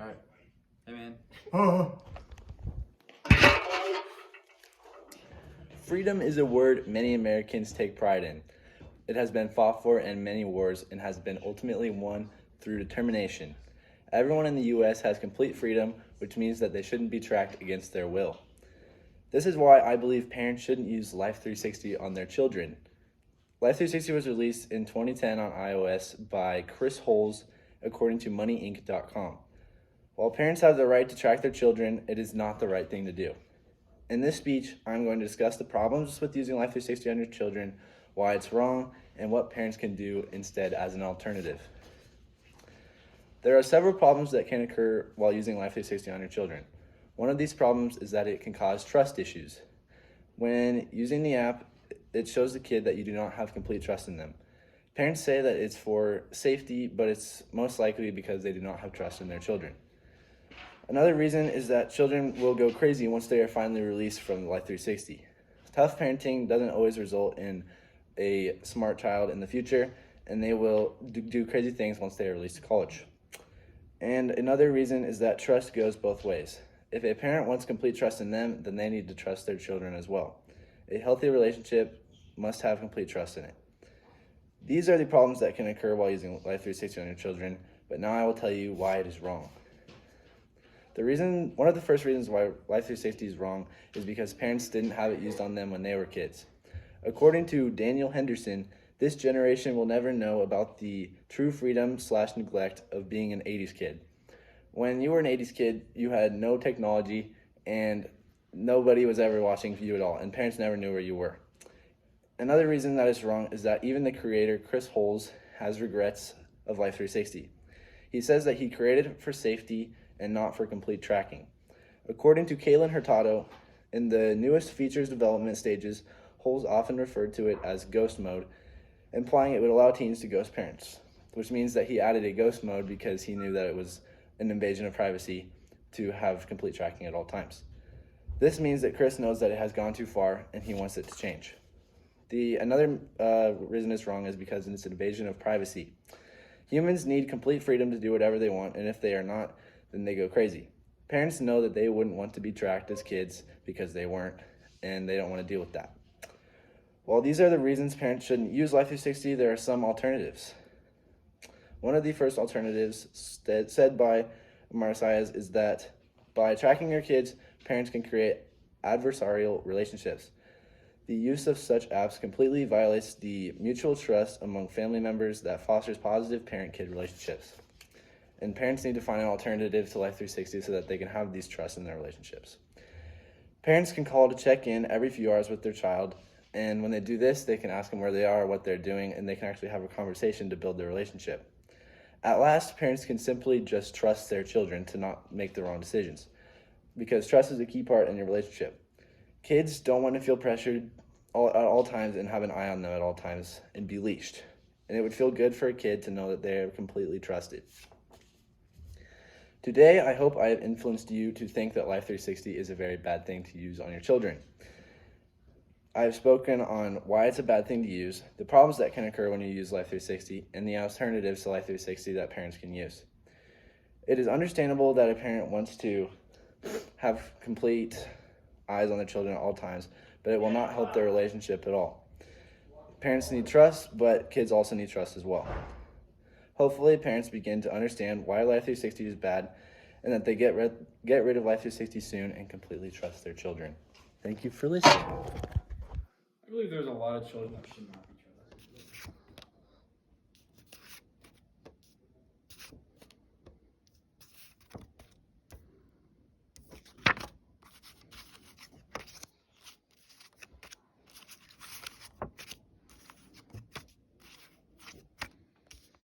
Alright. Hey, man. Freedom is a word many Americans take pride in. It has been fought for in many wars and has been ultimately won through determination. Everyone in the U.S. has complete freedom, which means that they shouldn't be tracked against their will. This is why I believe parents shouldn't use Life 360 on their children. Life 360 was released in 2010 on iOS by Chris Holes, according to MoneyInc.com. While parents have the right to track their children, it is not the right thing to do. In this speech, I'm going to discuss the problems with using Life 360 on your children, why it's wrong, and what parents can do instead as an alternative. There are several problems that can occur while using Life 360 on your children. One of these problems is that it can cause trust issues. When using the app, it shows the kid that you do not have complete trust in them. Parents say that it's for safety, but it's most likely because they do not have trust in their children. Another reason is that children will go crazy once they are finally released from Life 360. Tough parenting doesn't always result in a smart child in the future, and they will do crazy things once they are released to college. And another reason is that trust goes both ways. If a parent wants complete trust in them, then they need to trust their children as well. A healthy relationship must have complete trust in it. These are the problems that can occur while using Life 360 on your children, but now I will tell you why it is wrong. One of the first reasons why Life 360 is wrong is because parents didn't have it used on them when they were kids. According to Daniel Henderson, this generation will never know about the true freedom/neglect of being an 80s kid. When you were an 80s kid, you had no technology and nobody was ever watching you at all, and parents never knew where you were. Another reason that is wrong is that even the creator, Chris Holes, has regrets of Life 360. He says that he created it for safety and not for complete tracking. According to Kaylin Hurtado, in the newest features development stages, Holes often referred to it as ghost mode, implying it would allow teens to ghost parents, which means that he added a ghost mode because he knew that it was an invasion of privacy to have complete tracking at all times. This means that Chris knows that it has gone too far and he wants it to change. Another reason it's wrong is because it's an invasion of privacy. Humans need complete freedom to do whatever they want, and if they are not, then they go crazy. Parents know that they wouldn't want to be tracked as kids because they weren't, and they don't want to deal with that. While these are the reasons parents shouldn't use Life 360, there are some alternatives. One of the first alternatives said by Marcias is that by tracking your kids, parents can create adversarial relationships. The use of such apps completely violates the mutual trust among family members that fosters positive parent-kid relationships. And parents need to find an alternative to Life 360 so that they can have these trusts in their relationships. Parents can call to check in every few hours with their child, and when they do this, they can ask them where they are, what they're doing, and they can actually have a conversation to build their relationship. At last, parents can simply just trust their children to not make the wrong decisions, because trust is a key part in your relationship. Kids don't want to feel pressured at all times and have an eye on them at all times and be leashed. And it would feel good for a kid to know that they are completely trusted. Today, I hope I have influenced you to think that Life 360 is a very bad thing to use on your children. I have spoken on why it's a bad thing to use, the problems that can occur when you use Life 360, and the alternatives to Life 360 that parents can use. It is understandable that a parent wants to have complete eyes on their children at all times, but it will not help their relationship at all. Parents need trust, but kids also need trust as well. Hopefully, parents begin to understand why Life 360 is bad and that they get rid of Life 360 soon and completely trust their children. Thank you for listening. I believe there's a lot of children that should not